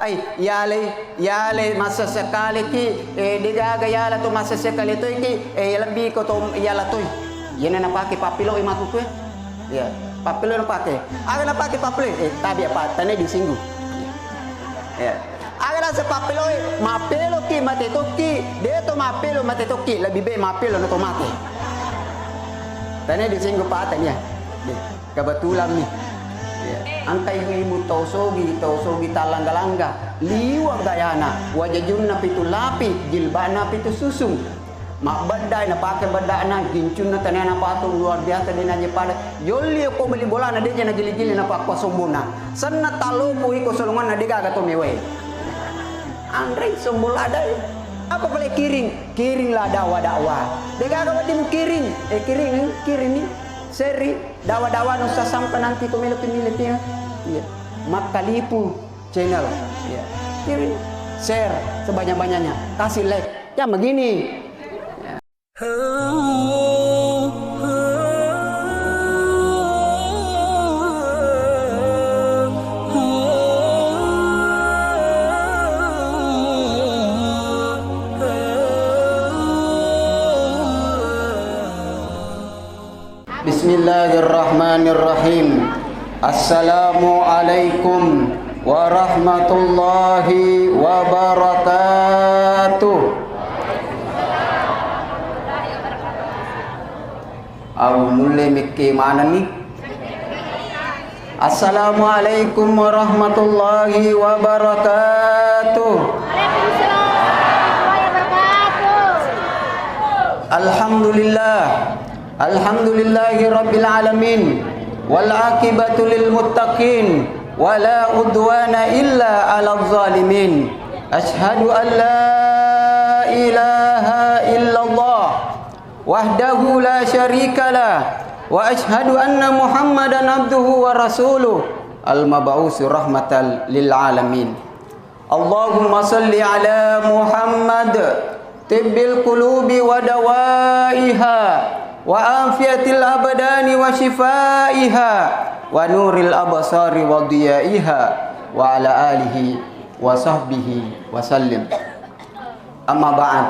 ay yale masa sekali ki digaga yala to masa sekali to ki lebih ko to yala to yene na pakai papilo imatu tu ya papilo na pakai aga na pakai papilo tabi apa tane disinggung ya aga na sa papilo mapelo ki mate to ki dia to mapelo mate to ki lebih baik mapelo na to mate tane disinggung pa tanya kebetulan nih ya. Antai ibu tausogi talangga-langga liwag gayana wajajunna pitu lapi jilbana pitu susung mak badai na pakai badana gincun na tanana patung luar biasa din aja pada joli ko beli bola na dia na gili-gili na pakwa sumbuna sanna talo ko iko solongan na digaga to mewe andre sumbula dai apa boleh kiring lah dawa digaga wadi mu kiring kiring ni seri dawa nusa sampai nanti pemilik ya Makalipu channel ya kirim share sebanyak-banyaknya kasih like ya begini ya. Bismillahirrahmanirrahim. Assalamualaikum warahmatullahi wabarakatuh. Mulai mikir mana nih? Assalamualaikum warahmatullahi wabarakatuh. Alhamdulillahi rabbil alamin. Wal akibatu lil muttaqin wala udwana illa 'alal zalimin. Asyhadu an la ilaha illallah wahdahu la syarikalah wa asyhadu anna Muhammadan abduhu wa rasuluh al mab'uts rahmatan lil alamin. Allahumma shalli ala Muhammad tibbil qulubi wa dawaiha wa afiyatil abdani wa shifaiha wa nuril absari wa diyaiha wa ala alihi wa sahbihi wa sallim. Amma ba'd.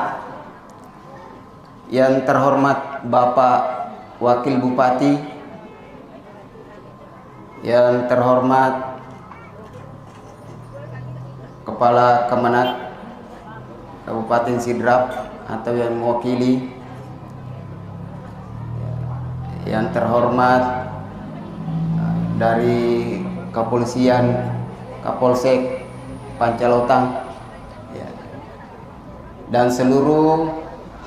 Yang terhormat Bapak Wakil Bupati, yang terhormat Kepala Kemenat Kabupaten Sidrap atau yang mewakili, yang terhormat dari Kepolisian Kapolsek Pancalotang dan seluruh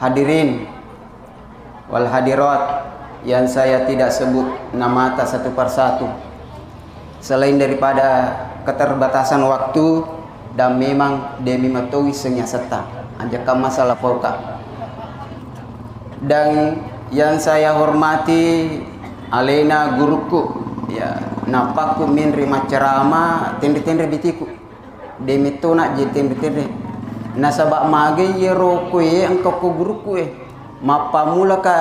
hadirin wal hadirat yang saya tidak sebut nama atas satu persatu selain daripada keterbatasan waktu dan memang demi mengetahui senya serta anjakan masalah pauka. Dan yang saya hormati alena guruku ya napaku min rima cerama tendre bitiku demi tona je tendre nasabak mage yero kue engkau ku guruku mapa mula ka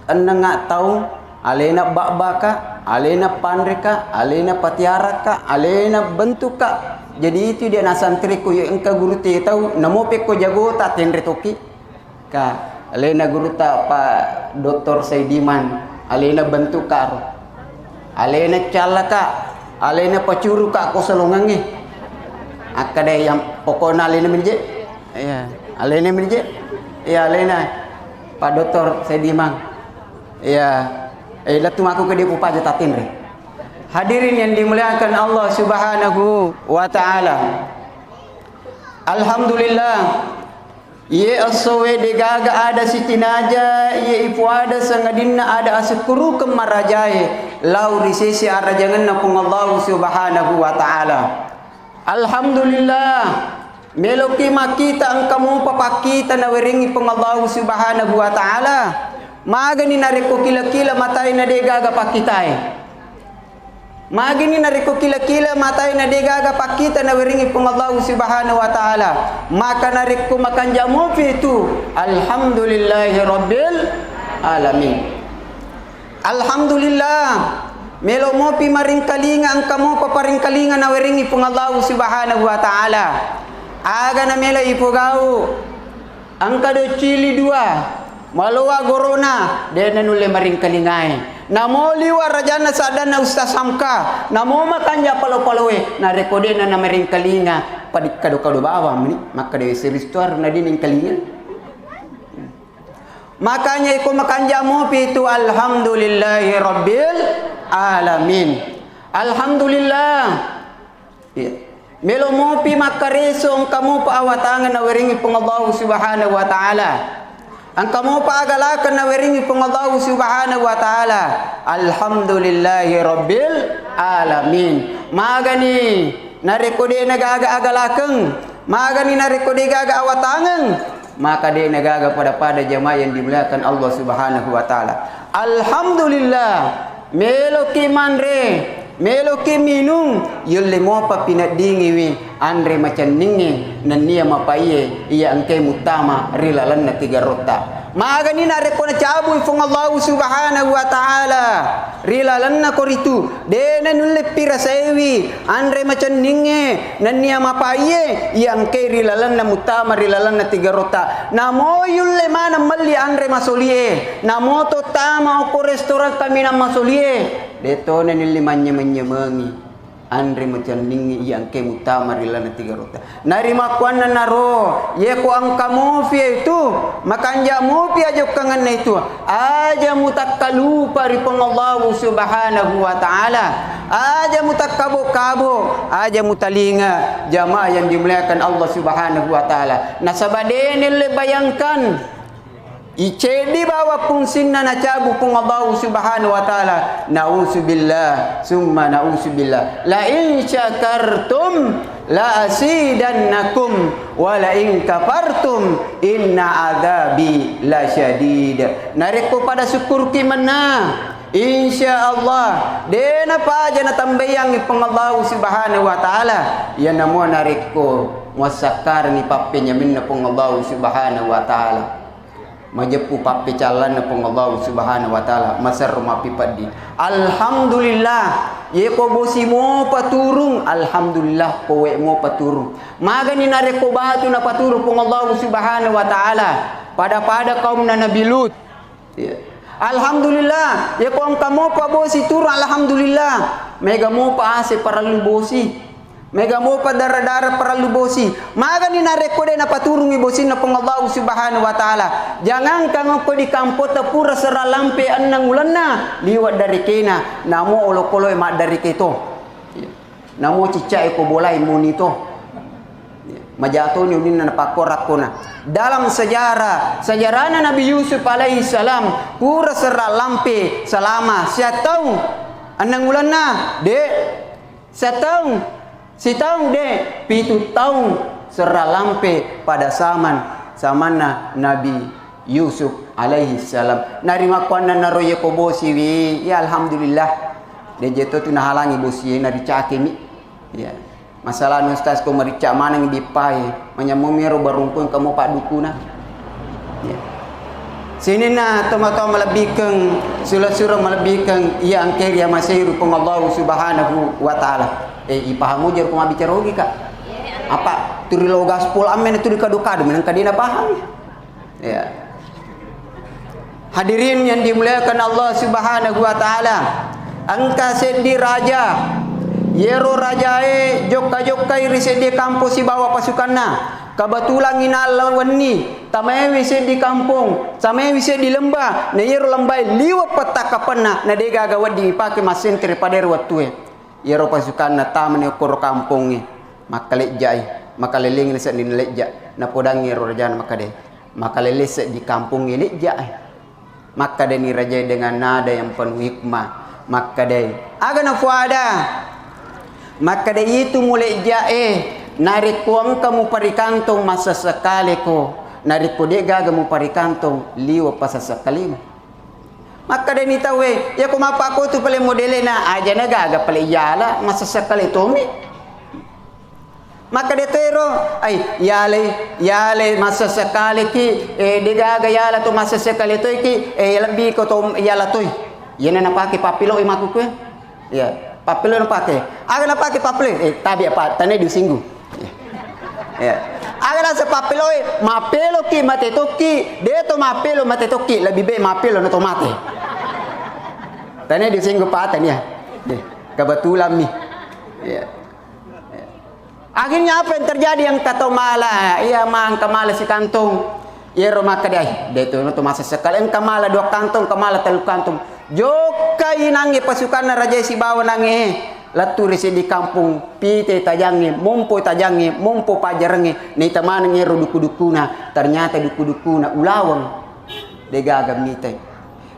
enengak tahu alena bakbaka alena pandreka alena patiaraka alena bentuka. Jadi itu dia nasantriku yang engkau guru te tahu namo peko jago tak tendre toki ka alena guru ta Pak Dr. Saidiman alena bentukar alena calaka alena pacuru ka ko salongange akade yang pokona alena menje ya alena menje ya alena Pak Dr. Saidiman ya latu aku ke dia pupaja tatin re. Hadirin yang dimuliakan Allah Subhanahu wa taala. Alhamdulillah ye asowe degaga ada sitinaja ye ipu ada sangadinna ada asekuru kemarajae lau risisi arajangan napung Allah Subhanahu wa taala. Alhamdulillah meloki makita angkamu papakita na weringi pung Allah Subhanahu wa taala magani nariko kila-kila matai na degaga pakitai magini nariko kila-kila matai na degaga pakita na weringi pung Allah Subhanahu wa taala maka nariko makan jamu itu alhamdulillahi rabbil alamin. Alhamdulillah Melo mo pi maring kalinga ang kamo paparing kalinga na weringi pong Allah subhanahu wa ta'ala. Aga na melo ipugau. Ang kado chili dua. Maluwa gorona. Dena nule maring kalingay. Namo liwa rajana sadan na ustaz samka. Namo makanya palo-palowe. Na rekode na maring kalinga. Padik kado-kado bawa mani. Maka dewe seristuar na din kalinga. Makanya iko makanja mo pitu alhamdulillahi rabbil alamin. Alhamdulillah. Melo mo pi makareso ang kamu paawatangan na weringi pong Allah subhanahu wa ta'ala. Ang kamu paagalakan na weringi pong Allah subhanahu wa ta'ala. Alhamdulillahi rabbil alamin. Magani narekode nagaga-agalakeng. Magani narekode gaga-awatangan. Maka dia nagaga pada jamaah yang dimuliakan Allah subhanahu wa ta'ala. Alhamdulillah. Melo ki manre, melo ki minung, yulle mo pa pinadingiwi, andre macam ningi, nania mapaiye, iya angke mutama, rilalan na tiga rota. Maaga ni nareko na cabu ifong Allah subhanahu wa ta'ala, rilalan na koritu, dena nulle pira saewi, andre macam ningi, nania mapaiye, iya angke rilalan na mutama, rilalan na tiga rota. Namo yulle mana mali andre masolie, namo to tama o restoran kami na masolie. Deto na nilimanya menyemangi andre macam ningi yang ke mutama rilana tiga rota narima kuana naro ye ko ang kamu fie itu makanja mu pi aja kangan itu aja mutakkalu pari Allah subhanahu wa ta'ala aja mutakkabu-kabu aja mutalinga jamaah yang dimuliakan Allah subhanahu wa ta'ala nasabadenil bayangkan Icedi bawa pungsinna na cabu pung Allah subhanahu wa ta'ala. Na'udzubillah, summa na'udzubillah. La in syakartum la asidannakum wa la in kafartum inna adabi la syadid. Nareko pada syukur ki mana? InsyaAllah dena pa aja na tambayang ipang Allah subhanahu wa ta'ala. Yan na mo nareko wasakar ni papenya minna pung Allah subhanahu wa ta'ala. Majepu papi calan na pong Allah subhanahu wa ta'ala masar rumah pipadi alhamdulillah ye ko bosi mo paturung alhamdulillah kowe mo paturung magani nare ko batu na paturung pong Allah subhanahu wa ta'ala pada kaum na Nabi Lut alhamdulillah ye ko ang kamo pa bosi turun alhamdulillah mega mo pa ase para lubosi mega mo pa dara-dara para lubosi magani na rekode na paturungi bosin na pong Allah subhanahu wa ta'ala jangan kang ko di kampo ta pura saralampe annang ulan na liwat dari kena namo olo-kolo ma dari keto namo cicak ko bolai monito majato ni unin na pakorak ko na dalam sejarah Nabi Yusuf alaihi salam pura saralampe selama 1 tahun annang ulan na de 1 tahun si tahun de 7 tahun seralampe pada samana Nabi Yusuf alaihi salam narima kuana naroye ko bosi wi ya alhamdulillah de jeto tu nahalangi bosi na ricake mi ya masalah ustaz ko marica manang dipai manyamumiro barumpun kamu pak dukuna ya sini na tama-tama malabikang sura-sura malabikang iya angker ya masairu pung Allah subhanahu wa ta'ala ipahamu jar kuma bicara lagi kak apa turilo gaspol amen itu dikado-kado menang kadina paham ya hadirin yang dimuliakan Allah subhanahu wa ta'ala angka sendi raja yero rajae jokka-jokkai risedi kampus si bawa pasukanna kebetulan inalawan ni tamaewi di kampung tamaewi di lembah na yero lambai liwa petaka pena na dega gawad dipake masin pada watue yero pasukan na taman kor kampung ni makalejai makaleling leset ni leja na podang yero raja makaleleset di kampung ini leja maka ni raja dengan nada yang penuh hikmah maka aga na fuada maka itu mulai jae narikuang kamu parikantong masa sekali ko narikudega kamu parikantong liwa pasa sekali maka dan itawe ya kumapa ko tu pale modele na aja na gaga pale yala masa sekali to mi maka detero ay yale masa sekali ki digaga yala to masa sekali to ki lebih ko to yala to yana na pake papilo imaku ko Ya, papelo na pake. Aga na pake papelo. Tabi apa? Tanay di singgu. Ya. Aga na sa papelo mapelo ki matetoki. Deto mapelo matetoki. Lebih baik mapelo na tomate. Tanay di singgu pa tanya. Kebetulan nih. Ya. Akhirnya apa yang terjadi yang kata mala? Iya mang kamala si kantong. Iya rumah kadai. Deto no to masa sekali. Yang kamala 2 kantong, kamala 3 kantong. Joka inangi pasukan na raja si bawa nangi laturi si di kampung pite tajangi mumpo pajarangi ni tamanangi duku-dukuna ternyata duku-dukuna ulawang degaga mitay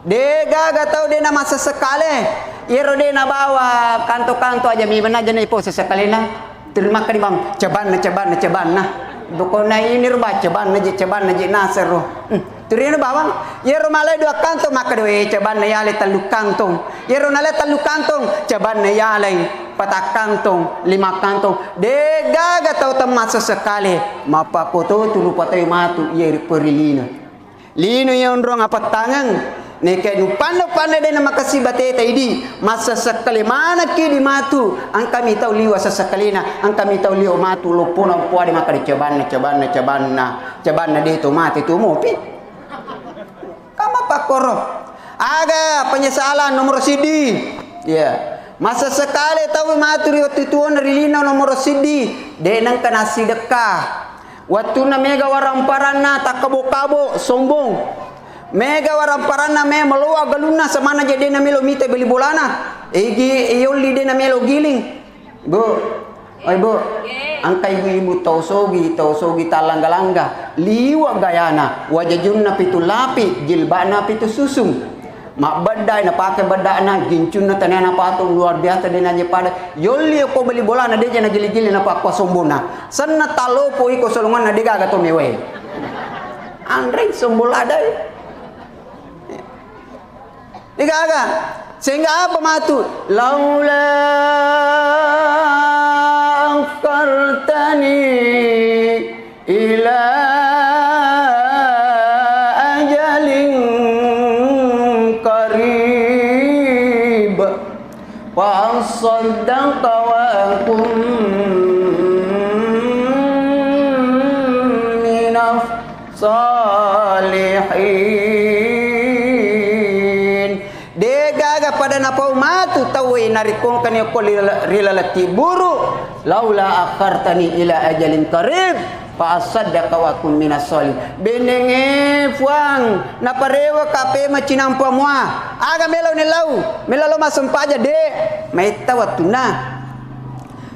degaga tau de na masa sekali iro de na bawa kanto-kanto aja mi aja na ipo sa sekali na terima kasih bang ceban na dukona ini rumah ceban na nasir ro turino bawang yero malay 2 kantong makadoe ceban na yale 3 kantong yero nale 3 kantong ceban na yale 4 kantong 5 kantong degaga tau tamasa sekali mapapoto tulu patay matu yeri perilino lino yon rong apat tangan neke nu pano din na makasibate idi masa sekali mana ki di matu ang kami tahu liwa sa sakalina ang kami tahu liwa matu lupuna puade makadi ceban na dito mati tumupi kama pakoro aga penyesalan nomor sidi ya masa sekali tahu maturi waktu itu narilina nomor sidi denang kena sedekah waktu na mega waramparana tak kabo-kabo sombong mega waramparana me meluah galuna semana jadi na melo mite beli bolana iyoli de na melo giling bu oi bu angkai ibu tausogi talangga-langga liwa gayana wajajunna pitu lapi jilbana pitu susung mak badai na pakai badana gincunna tanana patung luar biasa de na pada yoli ko beli bola na de na gili-gili na pa sombona sanna talopo iko solongan na diga gato mewe andre sombola dai diga sehingga apa matu laula angkartani ila ajalin qarib wa asaddaqa wa akum minaf salihin degaga pada napau matu tawi narikong kanyo ko rilalati buru laula akhartani ila ajalin qarib fa asaddaqa wa kum minas salih benenge fuang na parewa kape machinampa mua aga melo ni melalo masampaja de maita watuna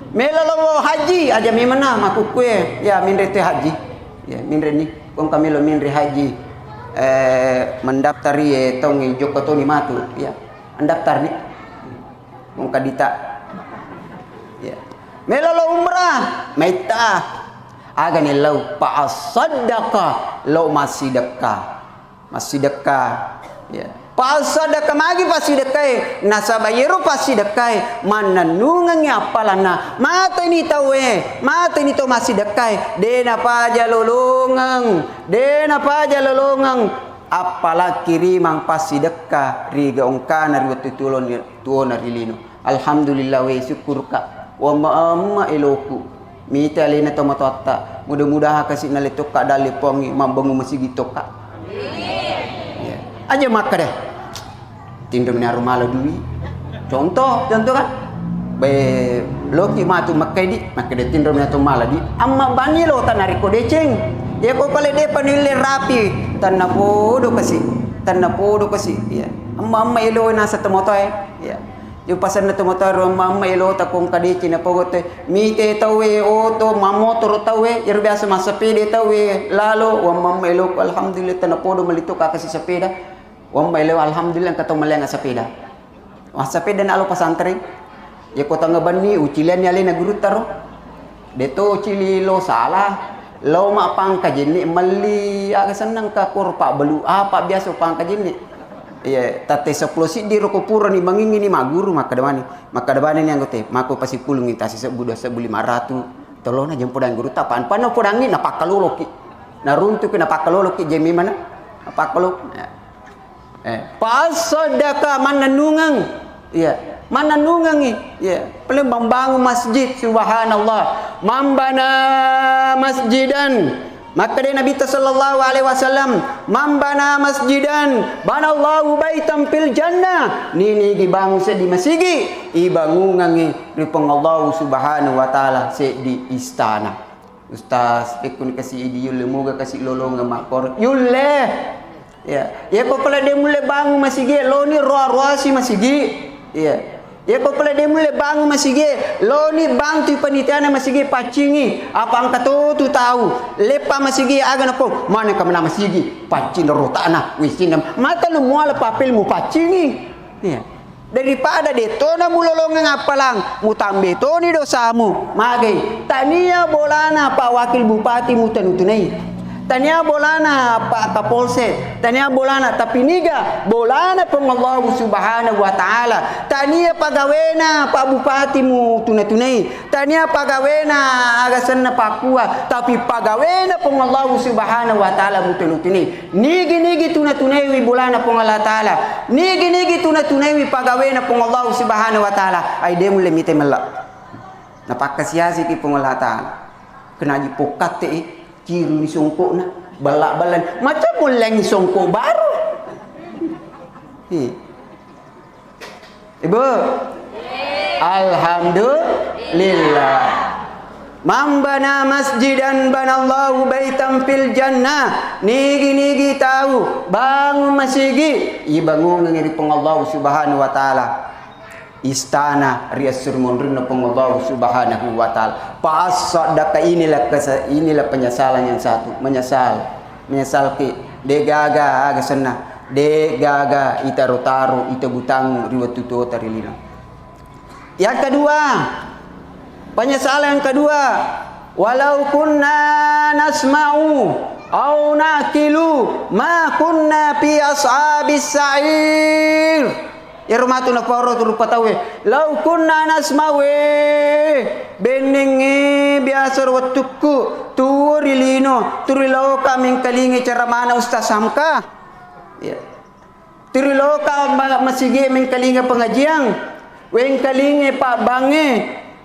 melalo haji aja mimana maku kue ya minrete haji ya minre ni kong kamelo minre haji mendaftari tongi joko toni matu ya mendaftar ni kong kadita ya melalo umrah maita aga ni lau pa sadaka lau masih dekah ya pa sadaka magi pasti dekai nasabayero pasti dekai mananungangnya apalana mata ini tawe mata ini to masih dekai dena paja lolongang apala kirimang pasti dekah riga ongkana riwatu tulon tuona rilino alhamdulillah we syukur ka wa ma'amma iloku mita alina tomatota mudah-mudahan kasih nalitok ka dali pongi mambangu masigi toka ya aja maka deh tindom ni rumala duwi contoh kan be loki matu makedi makede tindom ni mala di amma banilo tanariko deceng ya ko kale de panile rapi tanna podo kasi ya amma ilo na sa tomotoy ya yung pasan na tumotor mamma ilo ta kung kadichi na pogote mite tawe oto mamotor tawe irbiasa masapide tawe lalo wa mamma ilo alhamdulillah tanapodo malito ka kasi sapida wa mamma ilo alhamdulillah kato malenga sapida wa sapida na alo pasantri ya ko tanga banni ucilan yali na gurutaro deto ucili lo salah lo ma pangkajini mali aga sanang ka kurpa belu apa biasa pangkajini iya tate seplosi di rokopura ni mangingi ni maguru maka debani ni anggote mako pasi pulung ita sisa buda sebuli 500 tolona jempodang guru tapaan pano podangi na pakaloloki na runtu na pakaloloki jemi mana pakalok pasadaka mananungang iya mananungangi ya paling membangun masjid subhanallah mambana masjidan maka dia Nabi sallallahu alaihi wasallam mambana masjidan banallahu baitan fil jannah nini dibangun di masjid ibangungangi di Allah subhanahu wa taala di istana ustaz ikun kasih idi yulle moga kasih lolong makor yulle ya popula dia mulai bangun masjid lo ni roa si masjid ya popula dia mulai bangun masjid lo ni bantu panitiana masjid pacingi apa angka tu tahu lepa masjid aga nako mana ka mana masjid pacing rotana wisinam mata lu muala papel mu pacingi ya daripada detona mulolongan apalang mutambe to ni dosamu magai tania bolana pak wakil bupati mutanutunai tania bolana pak kapolsek tania bolana tapi niga bolana pun Allah subhanahu wa ta'ala tania pagawena pak bupati mu tunai tania pagawena agasanna pakua tapi pagawena pun Allah subhanahu wa ta'ala mu tunai nigi tunai wi bolana pun Allah ta'ala nigi tunai wi pagawena pun Allah subhanahu wa ta'ala ai demu lemite melak napakasiasi ki pun Allah ta'ala kena jipokate kiri ni songkok na balak-balan macam mulai songkok baru ibu alhamdulillah mambana masjidan banallahu baitan fil jannah nigi tahu bangun masjid ibangun ngiri pengallahu subhanahu wa ta'ala istana riasur monrina pengallahu subhanahu wa ta'ala pasadaka inilah penyesalan yang satu menyesal ki degaga aga sana degaga itaru ita butang riwat tutu tarilina yang kedua penyesalan yang kedua walau kunna nasma'u au nakilu ma kunna fi ashabis sa'ir ya rumah tu nak paro tu rupa tahu lau kunna nasmawe benengi biasa watuku turilino turilo kami kalingi cara mana ustaz samka ya turilo ka masigi min kalingi pengajian wen kalingi pak bange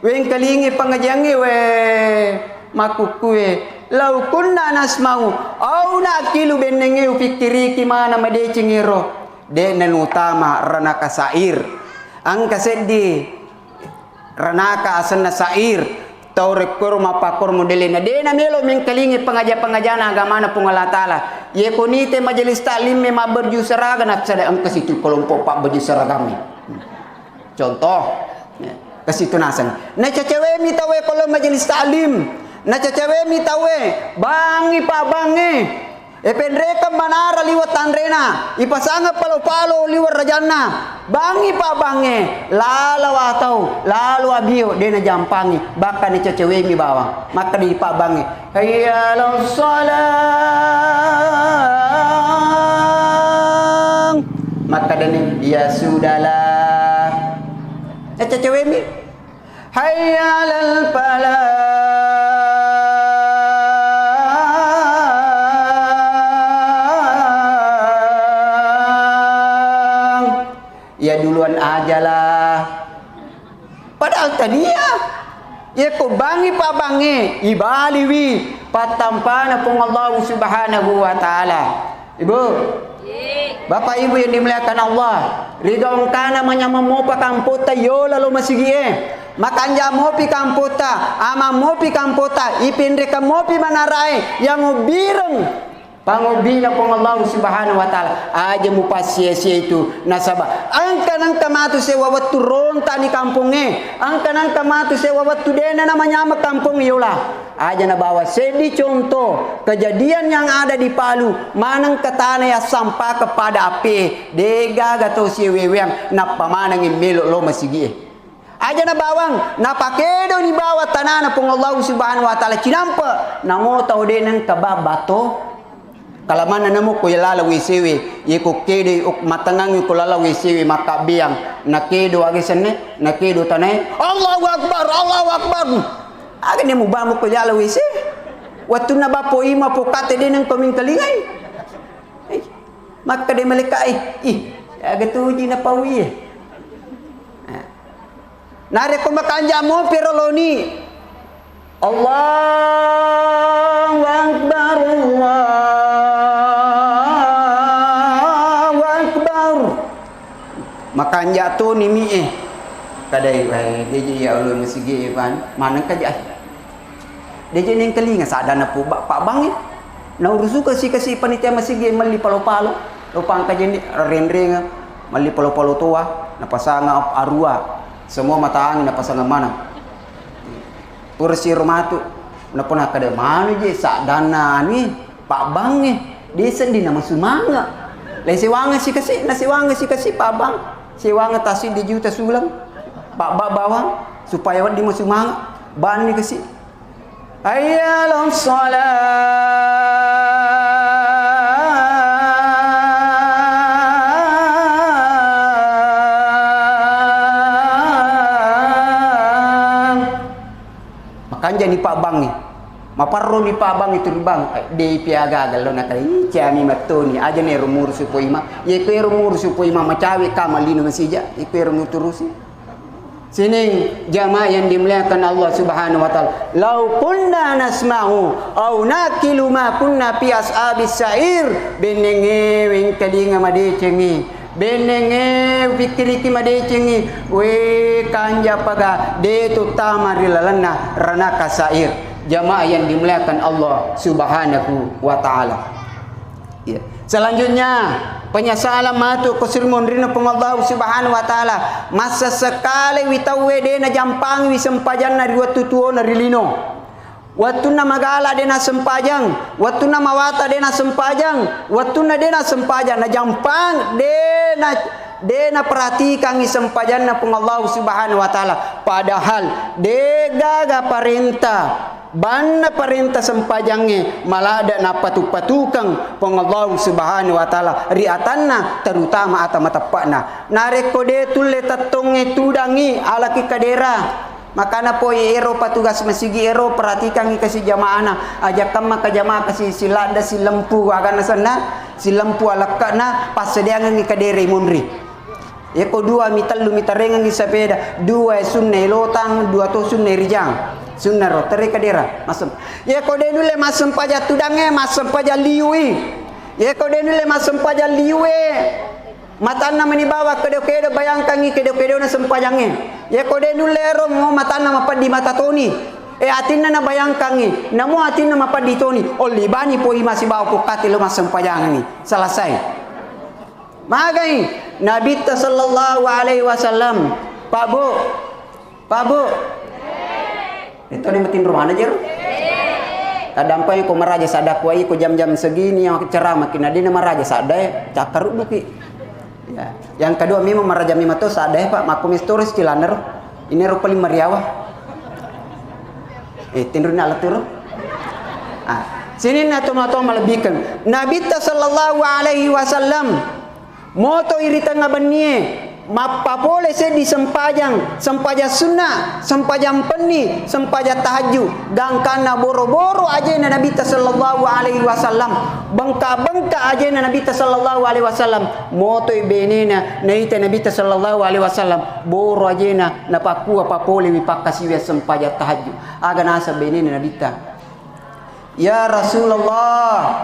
wen kalingi pengajian we makukue lau kunna nasmau au nakilu benengi upikiri ki mana made cingiro denen utama ranaka sair angka seddi ranaka asanna sair taurek kurma pakor modelina dena melo mengkelingi pengajian agama na pungala taala ye konite majelis taklim me maberju seraga nak sada angka situ kelompok pak berju seragami contoh ke situ nasan na cecewe mi tawe kalau majelis taklim na cecewe mi tawe bangi pak bangi ependreka manara liwat tandrena ipasanga palo-palo liwat rajana bangi pak bange lalu atau lalu abio dena jampangi bahkan cecewe mi bawang maka di pak bange hayya lau salam maka dene ya sudahlah cecewe mi hayya lal falah ya duluan ajalah padahal tania ya ko bangi pa bangi ibaliwi patampana pung Allah subhanahu wa ta'ala ibu bapak ibu yang dimuliakan Allah ridong kana manyamamopa kampota yo lalu masigie makanja mopi kampota ama mopi kampota ipindre ka mopi manarai yang bireng pangobina pong Allah subhanahu wa ta'ala aja mu pasia-sia itu nasaba angka nang kamatu sewa watu ronta ni kampungnya angka nang kamatu sewa watu dena namanya ama kampung yola aja na bawa sedi contoh kejadian yang ada di Palu manang katana ya sampah kepada api dega gato si weweng na pamanang imelo lo masigi aja na bawang na pakedo ni bawa tanana pong Allah subhanahu wa ta'ala cinampa namo tau denang kababato kalau mana namo ko yalala wisewe yeko kede ok matangang ko lala wisewe makabiang nakedo agisane nakedo tanay Allahu akbar aga ni mo ba mo ko yala wise watu na ba po ima po kate din ng pamingkalingay maka de malika aga tuji na pawi Nare ko makanjamu pero loni. Allahu Akbar, Allahu Akbar. Makanja tu ni mi kadai dia ya ulun masigi pan mana kaja. Dia ning kelinga sadana pu pak bang na urusu kasi panitia masigi mali palo-palo. Lupang kaja ni renrenga mali palo-palo tua na pasanga arua. Semua mata angin na pasanga mana. Kursi rumah tu na puna kada mana je sadana ni pak bang ni dia sendi nama sumanga. Lai sewanga si kasi na sewanga si kasi pak bang. Sewanga tasi di juta sulam. Pak bawang supaya di masumanga ban ni kasi. Hayya makanya ni Pak Bang ni maparro ni Pak Bang itu bang de piaga galo na kali chami matoni aja ne rumur supoima ye ko rumur supoima macawi kamalino masija iku rumur turusi. Sini jamaah yang dimuliakan Allah Subhanahu wa taala. Lau kunna nasma'u au nakilu ma kunna fi ashabis sa'ir benenge wing kadinga madecengi. Benenge pikiriki madecengi we kanja paga de tu tamarilalana ranaka sa'ir. Jamaah yang dimuliakan Allah Subhanahu wa taala. Ya. Selanjutnya penyesalan matu kusurmun rina pengallahu Subhanahu wa taala masa sekali witawe de na jampang wi sempajan na riwatu tuo na rilino watuna magala de na sempajang watuna mawata de na sempajang watuna de na sempajang na jampang de na perhatikan wi sempajan na pengallahu Subhanahu wa taala padahal de gaga perintah banna perintah sempajangnya malah ada na patu-patukang pengallahu Subhanahu wa taala riatanna terutama atama tapakna nareko de tulle tatonge tudangi ala ki kadera makana po ero patugas masigi ero perhatikan kasih jamaana ajakam maka jamaah kasih silada si lempu agana sana si lempu alakana pas sediangan ni kadere munri eko dua mitalu mitarengan ni sepeda dua sunne lotang dua to sunne rijang sunnah rotari kadera masem ye kode nule masem paja tudange masem paja liui ye kode nule masem paja liue matana meni bawa kedo-kedo bayangkan ni kedo-kedo na sempajange ye kode nule ro mo matana mapadi mata toni atinna na bayangkan ni namo atinna mapadi toni olibani po masih bawa ko katilo masem pajange ni selesai magai nabi sallallahu alaihi wasallam Pak Bu itu ni matin rumah aja. Kadampai ko maraja sadakwai ko jam-jam segini yang cerah makin adi nama raja sadai cakar duki. Ya. Yang kedua mimo maraja mimo to sadai Pak makum historis cilaner. Ini rupa lima riawa. Tinru na alatur. Sini na tomato malebihkan. Nabi sallallahu alaihi wasallam moto irita ngabanie mapapole se di sempajang sunnah sempajang peni sempajang tahajud gangkana boro-boro aja na Nabi sallallahu alaihi wasallam bengka-bengka aja na Nabi sallallahu alaihi wasallam moto ibenena naita Nabi sallallahu alaihi wasallam boro aja na napakua papole wipakasi sempajang tahajud aga nasa benena Nabi ya Rasulullah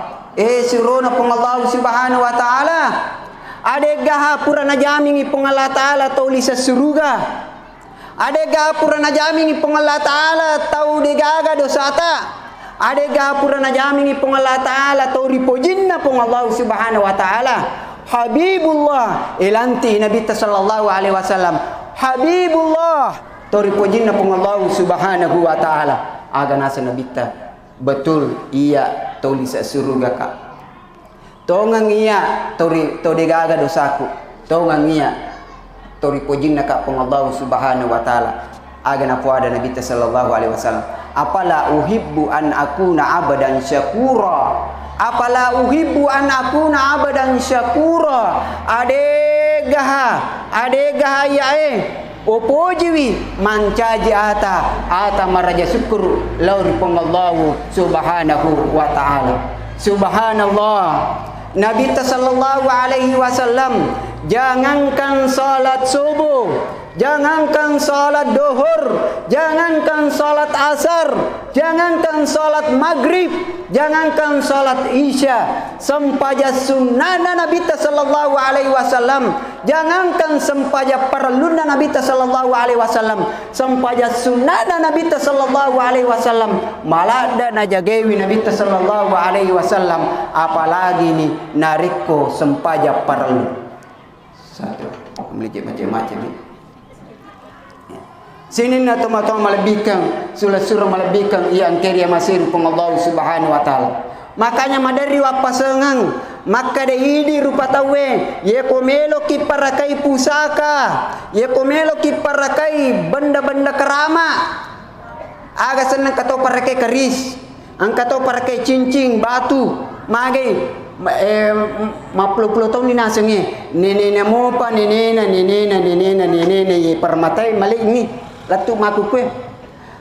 suruna pengallahu Subhanahu wa taala adegah purana jamingi pengala taala tauli sesuruga adegah purana jamingi pengala taala tau degaga dosata adegah purana jamingi pengala taala tau ripojinna pengallahu Subhanahu wa taala Habibullah ilanti Nabi sallallahu alaihi wasallam Habibullah tau ripojinna pengallahu Subhanahu wa taala aga nasa Nabi betul iya tauli sesuruga ka tongang iya tori gaga dosaku tongang iya tori pojinna ka pengallahu Subhanahu wa taala aga na puada Nabi sallallahu alaihi wasallam apala uhibbu an akuna abadan syakura apala uhibbu an akuna abadan syakura adegah ya opojiwi mancaji ata maraja syukur laur pengallahu Subhanahu wa taala subhanallah Nabi sallallahu alaihi wasallam jangankan salat subuh jangankan salat duhur, jangankan salat asar, jangankan salat maghrib, jangankan salat isya, sempaja sunnah Nabi sallallahu alaihi wasallam, jangankan sempaja perluna Nabi sallallahu alaihi wasallam, sempaja sunnah Nabi sallallahu alaihi wasallam, malah ada najagewi Nabi sallallahu alaihi wasallam, apalagi ni nariko sempaja perlu. Satu, memiliki macam-macam ni. Sini na toma-toma malebihkan surah malebihkan yang keria masir pun Allah Subhanahu wa taala. Makanya madari wa pasengang maka deidi rupa tawe ye komelo ki parakai pusaka, ye komelo ki parakai benda-benda kerama. Aga senang katau parakai keris, ang katau parakai cincin batu, magai 50 tahun ni nasengi nene mo pa nene ye permatai malik ni latu maku kue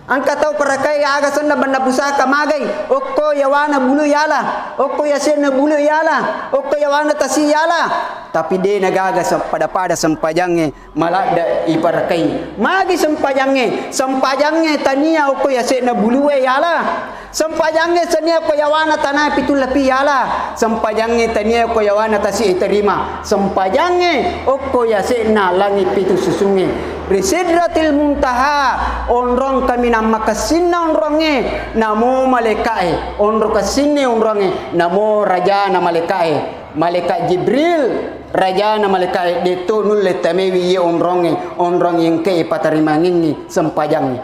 angka tahu parakai aga sana benda pusaka magai okko yawana bulu yala okko yasena bulu yala okko yawana tasi yala tapi dia nagaga pada sempajangnya malah da iparakai magi sempajangnya tania okko yasena bulu yala sempajangnya senia ko yawana tanah pitul lepi yala sempajangnya tania ko yawana tasi terima sempajangnya okko yasena langit pitu susunge Risidratil muntaha onrong kami nama kasinna onronge namo malaikat onro kasinne onronge namo raja na malaikat malaikat Jibril raja na malaikat deto nulle tamewi ye onronge onrong yang ke patarimangini sempajang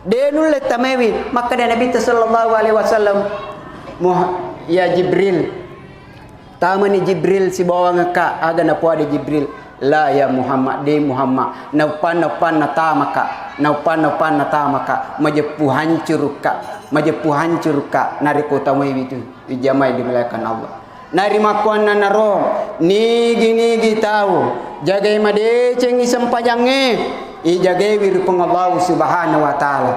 de nulle tamewi maka Nabi sallallahu alaihi wasallam ya Jibril tamani Jibril si bawang ka aga na puade Jibril la ya Muhammad de Muhammad naupan natamaka majepu hancur ka nari kota mai itu jamai dimulakan Allah nari makuan naro nigi tahu jagai made cengi sempajange i jagai wiru Allah Subhanahu wa taala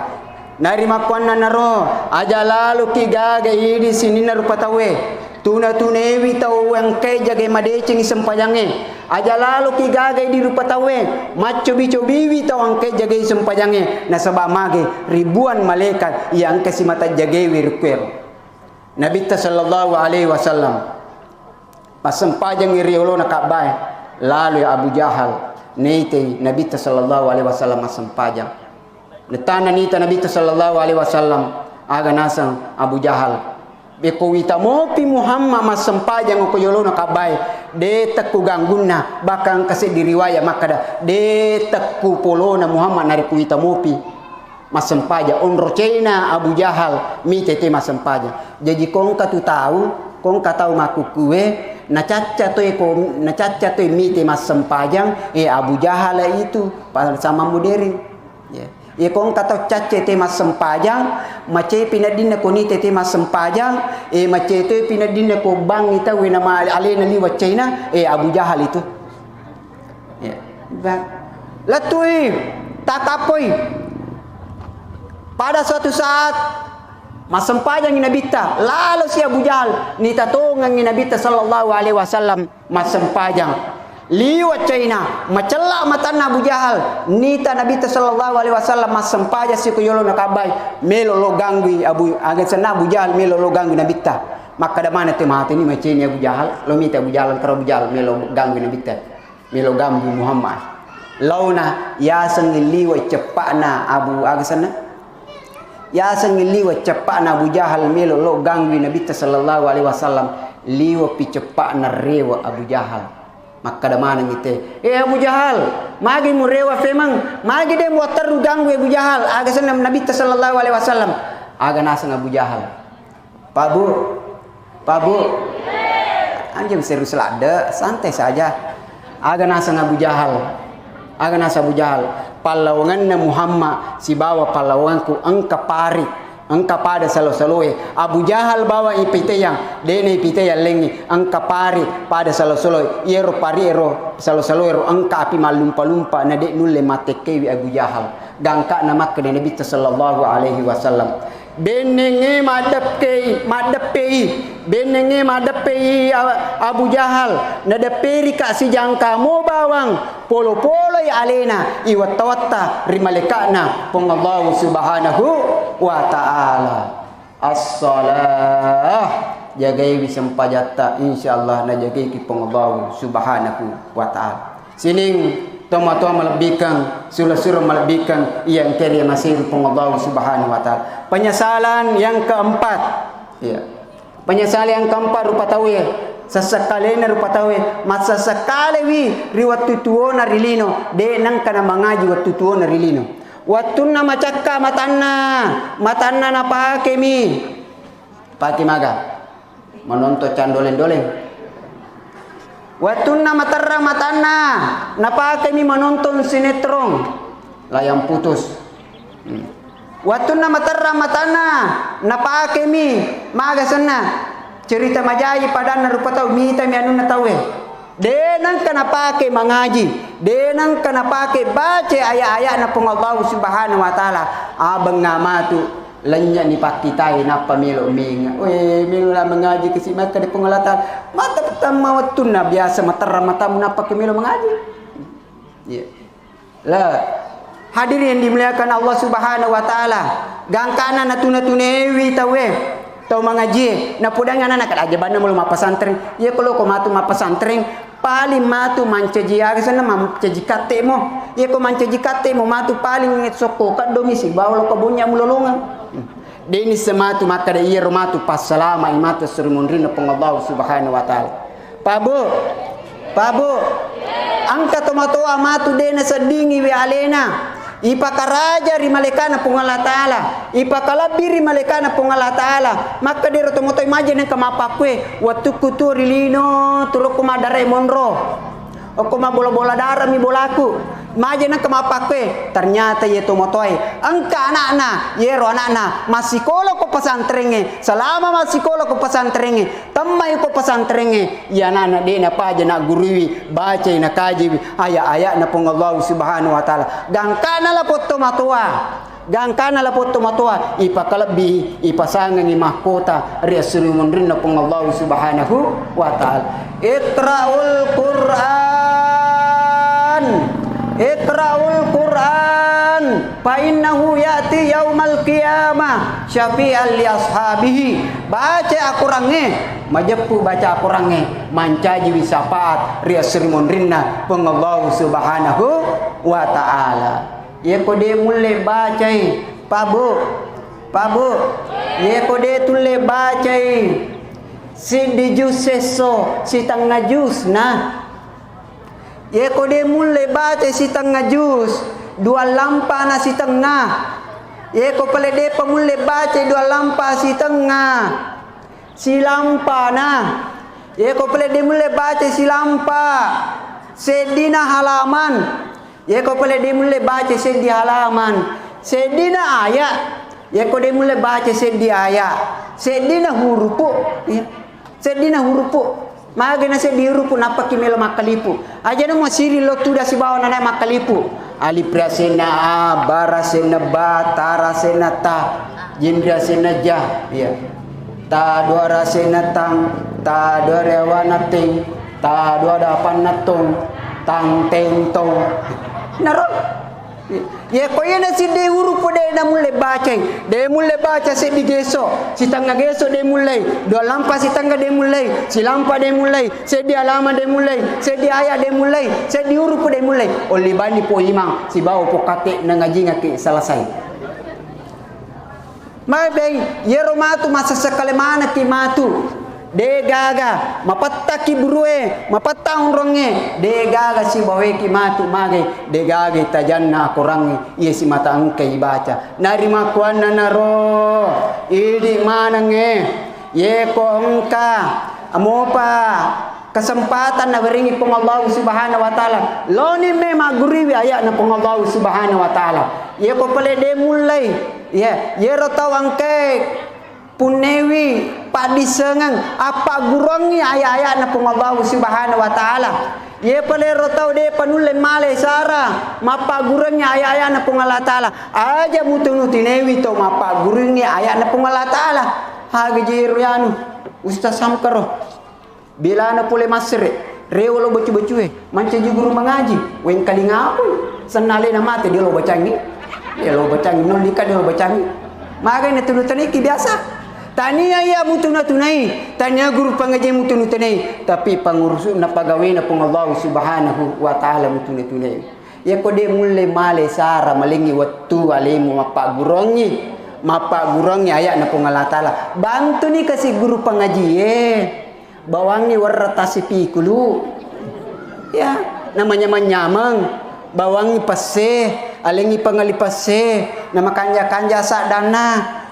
nari makuan naro aja lalu kigaga di sini naru patawe tuna tunewi tau yang kai jagai made cengi sempajange aja lalu ki gagai di rupa tawe macobi-cobiwi tau angke jagai sempajange nasabah mage ribuan malaikat yang kasih mata jagai wirkuer Nabi sallallahu alaihi wasallam pas sempajang iriolo na kabai lalu Abu Jahal neite Nabi sallallahu alaihi wasallam sempajang netana nita Nabi sallallahu alaihi wasallam aga nasang Abu Jahal beko wita mopi Muhammad mas sempajang ko yolo na kabay de takku gangguna bakang kasi diriwaya makada de takku polona Muhammad nari kuita mopi mas sempaja onro China Abu Jahal mi tete mas sempaja jadi kong ka tu tahu kong ka tahu maku kue na caca to mi te mas sempajang Abu Jahal itu sama modern ya ye kong kata cace te mas sempajang mace pinadina ko ni te mas sempajang mace te pinadina ko bang ita we nama alena liwat China Abu Jahal itu ya latui takapoi pada suatu saat mas sempajang Nabi ta lalu si Abu Jahal ni tatongang Nabi ta sallallahu alaihi wasallam mas sempajang liwat China macela matan Abu Jahal nita Nabi sallallahu alaihi wasallam masempaja si kuyolo nakabay melo lo gangwi Abu agan sana Abu Jahal melo lo gangwi Nabi ta maka da mana te mate ni maceni Abu Jahal lo mita Abu Jahal karo Abu Jahal melo gangwi Nabi ta melo gangwi Muhammad launa ya liwat cepakna Abu agan sana ya liwat cepakna Abu Jahal melo lo gangwi Nabi sallallahu alaihi wasallam liwat pi cepakna rewa Abu Jahal maka da mana ngite Abu Jahal magi murewa femang magi dem watar ganggu Abu Jahal aga sana Nabi sallallahu alaihi wasallam aga nasang Abu Jahal Pabu anjing serius lada santai saja aga nasang Abu Jahal palawangan na Muhammad si bawa palawanganku engka pari engka pada salo-saloe Abu Jahal bawa ipiteyang dene ipiteyang lengi engka pari pada salo-saloe ero pari ero salo-saloe ero engka api malumpa-lumpa na de nulle matekewi Abu Jahal gangka nama ke Nabi sallallahu alaihi wasallam benenge madapei benenge madapei Abu Jahal nadaperi ka si jangka mo bawang polo-polo ya alena iwat-watta rimalekana pong Allah subhanahu wa ta'ala. As-salah jagai wisam pajata insyaallah na jagai ki pong Allah subhanahu wa ta'ala. Sining toma-toma melebihkan surah-surah melebihkan yang kiri masih pong Allah subhanahu wa ta'ala. Penyesalan yang keempat, ya. Penyesalan yang keempat rupa tahu ya. Sesekali na rupa tahu ya. Masa sekali wi riwat tutuo na rilino de nang kana mangaji wat tutuo na rilino. Watun na macakka matanna na pake mi. Pake maga. Menonton candolen-dolen. Watun na matarra matanna napake mi menonton sinetron layang putus. Watun na matarra matana napake mi maga sana cerita majayi padan rupa tahu mita mi anu na tahu denang kana pake mangaji denang kana pake baca ayat-ayat na pong Allah subhanahu wa ta'ala abang nama tu lenya ni pakitai napa milo minga milo lah mengaji kesi maka di pengelatan mata pertama watun na biasa matarra matamu napa ke milo mengaji ya lah. Hadirin dimuliakan Allah subhanahu wa ta'ala. Gangkana na tunatunewi tawe. Tau mengaji. Na pudangan anak aja bana mulu mapasantren. Ya kalau ko matu mapasantren. Paling matu mancaji sana mancaji kate mo. Ya ko mancaji kate mo matu paling soko kat domisi. Bawa ko bunya mulolongan. Deni sematu maka da iya romatu pas salama imatu surimunrina pong Allah subhanahu wa ta'ala. Pabo. Angka tomato amatu dena sedingi wi alena. Ipakaraja rimalekana pong Allah Ta'ala ipakalabir rimalekana pong Allah Ta'ala maka dero tomoto imagine ka mapakwe watu kuturi lino tulok kumadare monro o kuma bola-bola darah mi bolaku imagine ka mapakwe ternyata ye tomotoi angka anak-anak yero anak-anak masih kolo ko pasantrenge selama masih kolo ko pasantrenge tamai ko pasantrenge ya anak de na paja na gurui baca na kaji ayat-ayat na pong Allah subhanahu wa ta'ala gangkana la potto matua ipakalabi ipasangan ni mahkota riasurimun rinna pong Allah subhanahu wa ta'ala. Iqra'ul Qur'an fa innahu ya'ti yaumal qiyamah syafi'an li ashabihi. Baca Al-Qur'ange majepu baca Al-Qur'ange mancaji wisapaat riasurimun rinna pong Allah subhanahu wa ta'ala. Ye kode mulle bacai pabo ye kode tulle bacai si di jus seso si tangga jus nah ye kode mulle bacai si tangga jus dua lampa na si tengah ye ko pelede pemulle bacai dua lampa si tengah si lampa na ye ko pelede mulle bacai si lampa sedina halaman ye ko pale de mulle baca sedi halaman sedina ayat ye ko de mulle baca sedi ayat sedina hurupu ya sedina hurupu magana sedi hurupu napa kimelo makalipu aja no masiri lo tu da si bawa na makalipu alif rasena a barasena ba tarasena ta jindra sena ja ya ta dua rasena tang ta dua rewana ting ta dua dapan natong tang teng tong naro ye ko yena si de huruf de na mulle baca se di geso si tangga geso de mulle do lampa si tangga de mulle si lampa de mulle se di alama de mulle se di ayat de mulle se di huruf de mulle oli bani po imang si bawo po kate na ngaji ngaki selesai mabeng yero matu masa sekali mana ki matu de gaga mapatta ki burue mapatta unronge de gaga si bawe ki matu mage de gaga tajanna korangi iya si mata angke baca narima kuana naro idi manange ye ko engka amopa kesempatan na beringi pong Allah subhanahu wa ta'ala loni me maguriwi ayat na pong Allah subhanahu wa ta'ala ye ko pale de mulai ye ro tawangke punewi padi sengang apa gurongi ayat-ayat na pong Allah subhanahu wa ta'ala Ye palero tau de panulle male sara mapa gurangnya ayah na pung Allah taala aja mutunu tinewi to mapa gurangnya ayah na pung Allah taala hage jiru yanu ustaz samkaro bila na pule masre rewolo bacu-bacu manca guru mengaji wen kali ngapun senale na mate dia lo bacangi nulika dia lo bacangi magana tunu taniki biasa. Tania ya mutuna tunai, tania guru pengajian mutuna tunai, tapi pengurus na pegawai na pung Allah Subhanahu wa taala mutuna tunai. Ya kode mulai male sara malingi waktu alimu mapa gurongi ayat na pung Allah taala. Bantu nih kasih guru pengajian, bawangi warratasi pikulu. Ya, namanya menyamang, bawangi pase, alengi pengali pase, nama kanja sadana.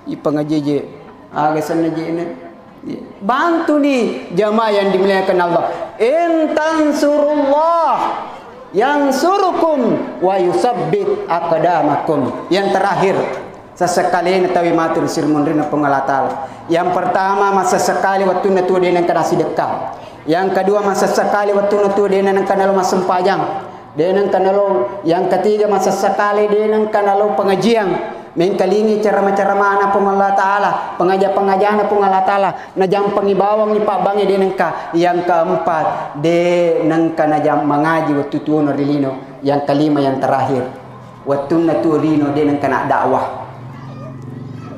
Pengaji agak senaji ini bantu nih jamaah yang dimuliakan Allah. Intan surullah yang surukum wa yusabbit aqdamakum. Yang terakhir sesekali ini tawi matur sirmundrina pengalatala. Yang pertama masa sekali waktu natu dengan kana sedekah. Yang kedua masa sekali waktu natu dengan kana lo masempajang. Dengan kana lo yang ketiga masa sekali dengan kana lo pengajian. Mengkalingi ceramah-ceramah na pung Allah taala, pengajian na pung Allah taala, na jam pangibawang ni Pak Bangi de nengka. Yang keempat de nengka na jam mengaji waktu tuno rilino. Yang kelima yang terakhir waktu na turino de nengka na dakwah,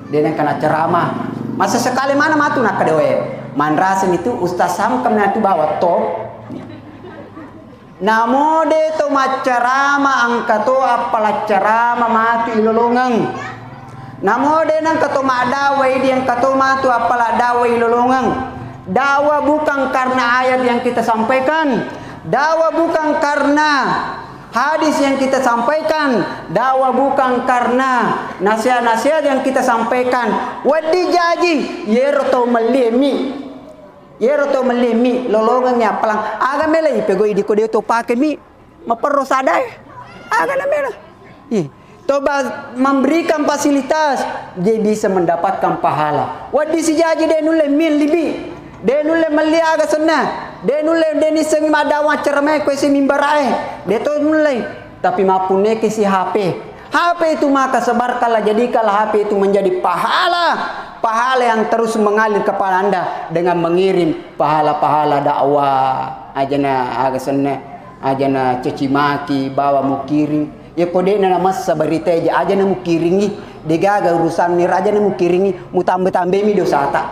de nengka na ceramah. Masa sekali mana matu nak kedewe manrasen itu ustaz samkam na tu bawa to. Namo de to macarama angkato apalah carama matu ilolongang. Namo de nang kato madawai yang kato matu apalah dawai ilolongang. Dawa bukan karena ayat yang kita sampaikan. Dawa bukan karena hadis yang kita sampaikan. Dawa bukan karena nasihat-nasihat yang kita sampaikan. Wadi jaji yeroto melemi. Yero to melemi lolongannya pelang aga mele pego idi ko de to pake mi maperro sadai aga na mele toba memberikan fasilitas dia bisa mendapatkan pahala wadi si jaji de nulle mil libi de nulle meli aga senna de nulle de ni sengi madawa cerme ko si mimbarae de to nulle tapi mapune ke si HP itu maka sebarkanlah jadikanlah HP itu menjadi pahala yang terus mengalir kepada Anda dengan mengirim pahala-pahala dakwah ajana agasana ajana caci maki bawa mu kiring ya kode na masa berita aja ajana mu kiringi digaga urusan ni raja na mu kiringi mu tambe mi dosa ta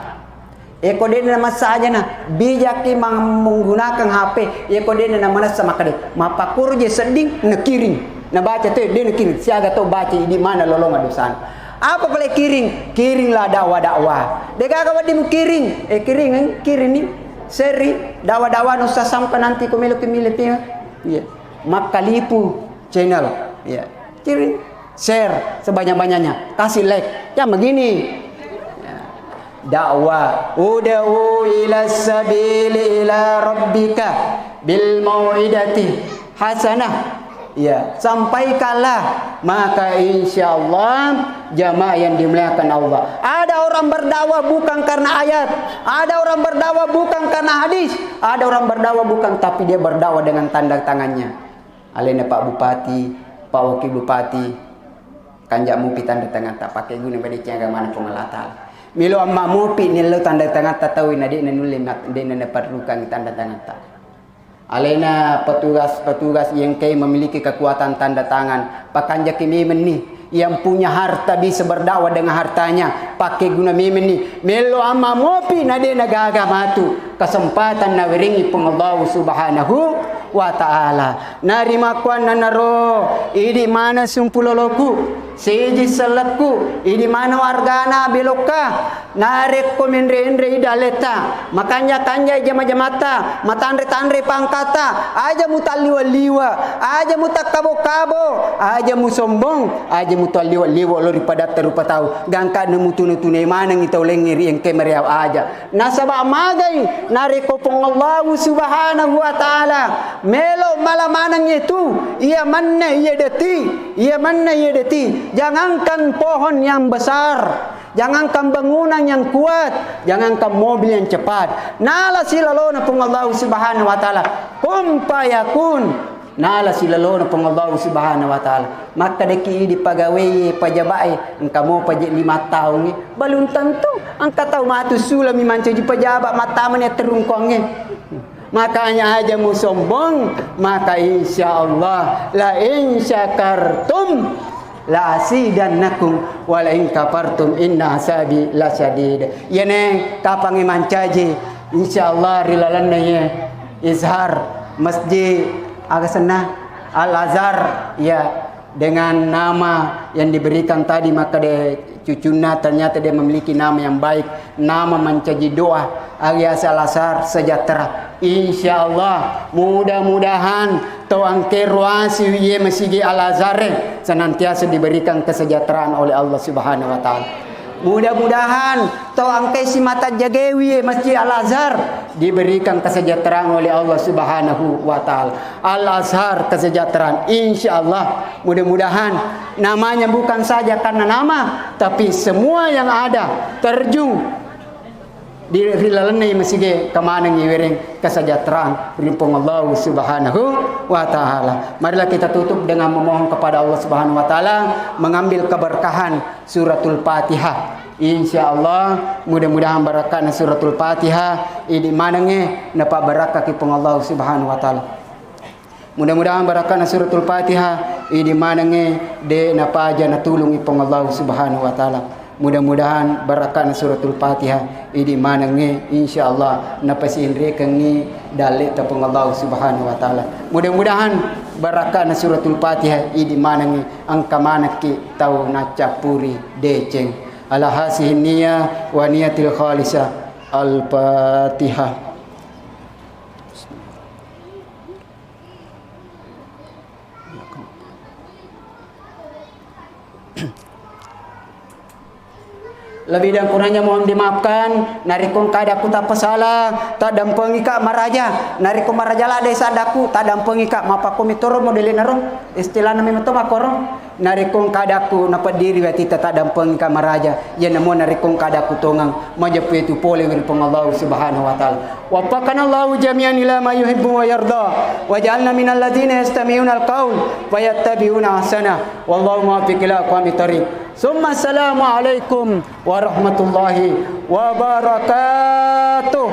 kode na masa ajana bijaki menggunakan HP kode na masa makade mapakur je seding na kiring na baca tu dia kiring siaga tu baca di mana lolongan dosan apa boleh kiringlah dakwah dega wadi mu kiring kiring ni seri dakwah nusa sampai nanti ko melo pia ya makalipu channel ya kiring share sebanyak-banyaknya kasih like ya begini dakwah ud'u ila sabili ila rabbika bil mau'idati hasanah. Ya, sampaikanlah maka insyaallah jamaah yang dimuliakan Allah. Ada orang berdakwah bukan karena ayat, ada orang berdakwah bukan karena hadis, ada orang berdakwah bukan tapi dia berdakwah dengan tanda tangannya. Alena Pak Bupati, Pak Wakil Bupati, kanjak mupi tanda tangan tak pakai guna pada ciaga mana pengelatan. Milo amma mupi nilo tanda tangan tak tahu nadi nulim dia perlukan tanda tangan tak. Alena petugas yang memiliki kekuatan tanda tangan pakanja mimen nih yang punya harta bisa berdakwah dengan hartanya pakai guna mimen nih melo amma mopi nade nagaga matu kesempatan na wiringi pengallahu subhanahu wa ta'ala narima kuan nanaro idi mana sumpuloloku seji salatku idi mana wargana beloka narek komendre idaleta makanya kanja jama-jamata matandre pangkata aja mutaliwa-liwa aja mutakabo-kabo aja musombong aja mutaliwa-liwa lori pada terupa tahu gangka nemu tunu-tune manang itau lengiri yang kemeriau aja nasaba magai nareko pengallahu subhanahu wa ta'ala melo malamanang itu ia mana ia deti jangankan pohon yang besar jangankan bangunan yang kuat, jangankan mobil yang cepat. Nala silalona pung Allah Subhanahu wa taala. Kum payakun. Nala silalona pung Allah Subhanahu wa taala. Maka deki di pagawai pajabai engkau pajak 5 tahun ni balun tentu angka tahu matu sulami mancu di pejabat matamanya terungkongnya. Makanya aja mu sombong, maka insyaallah la in syakartum la asidannakum wa la in kafartum inna asabi lasyadid. Ya neng kapangi mancaji insyaallah rilalanna ye izhar masjid Agasana Al Azhar ya dengan nama yang diberikan tadi, maka dia cucuna ternyata dia memiliki nama yang baik, nama mencaji doa alias Al Azhar sejahtera. Insyaallah mudah-mudahan toang keruasi ye masjid Al Azhar senantiasa diberikan kesejahteraan oleh Allah Subhanahu wa taala. Mudah-mudahan toang si mata jagewi masjid Al Azhar diberikan kesejahteraan oleh Allah Subhanahu wa taala. Al Azhar kesejahteraan insyaallah. Mudah-mudahan namanya bukan saja karena nama, tapi semua yang ada terjun di rilalana masjid kemana ngiwering kesejahteraan rimpung Allah Subhanahu wa taala. Marilah kita tutup dengan memohon kepada Allah Subhanahu wa taala mengambil keberkahan suratul Fatihah. Insyaallah mudah-mudahan barakah suratul Fatihah di mana dapat barakah kipung Allah Subhanahu wa taala. Mudah-mudahan barakah suratul Fatihah di mana de napa aja natulung ipung Allah Subhanahu wa taala. Mudah-mudahan barakah suratul Fatihah di mana insyaallah napasin rekengi dalit tapung Allah Subhanahu wa taala. Mudah-mudahan barakah suratul Fatihah di mana angka mana ki tau nacapuri deceng ala hasihin niyah wa niyatil khalisah. Al-Fatihah. Lebih dan kurangnya mohon dimaafkan. Narikung kadaku tak pesalah, tak dampengi kak maraja. Narikung maraja lah desa daku, tak dampengi kak mapaku mitoro modelin narong. Istilah nami meto makorong. Narikung kadaku napa diri wati tak dampengi kak maraja. Ya namo narikung kadaku tongang majapu itu pole wirpung Allah Subhanahu wa taala. Waffaqana Allahu jami'an ila ma yuhibbu wa yarda. Waj'alna minal ladzina yastami'una al-qaul wa yattabi'una ahsana. Wallahu muwaffiq ila aqwamit thoriq. Summa assalamu alaikum warahmatullahi wabarakatuh.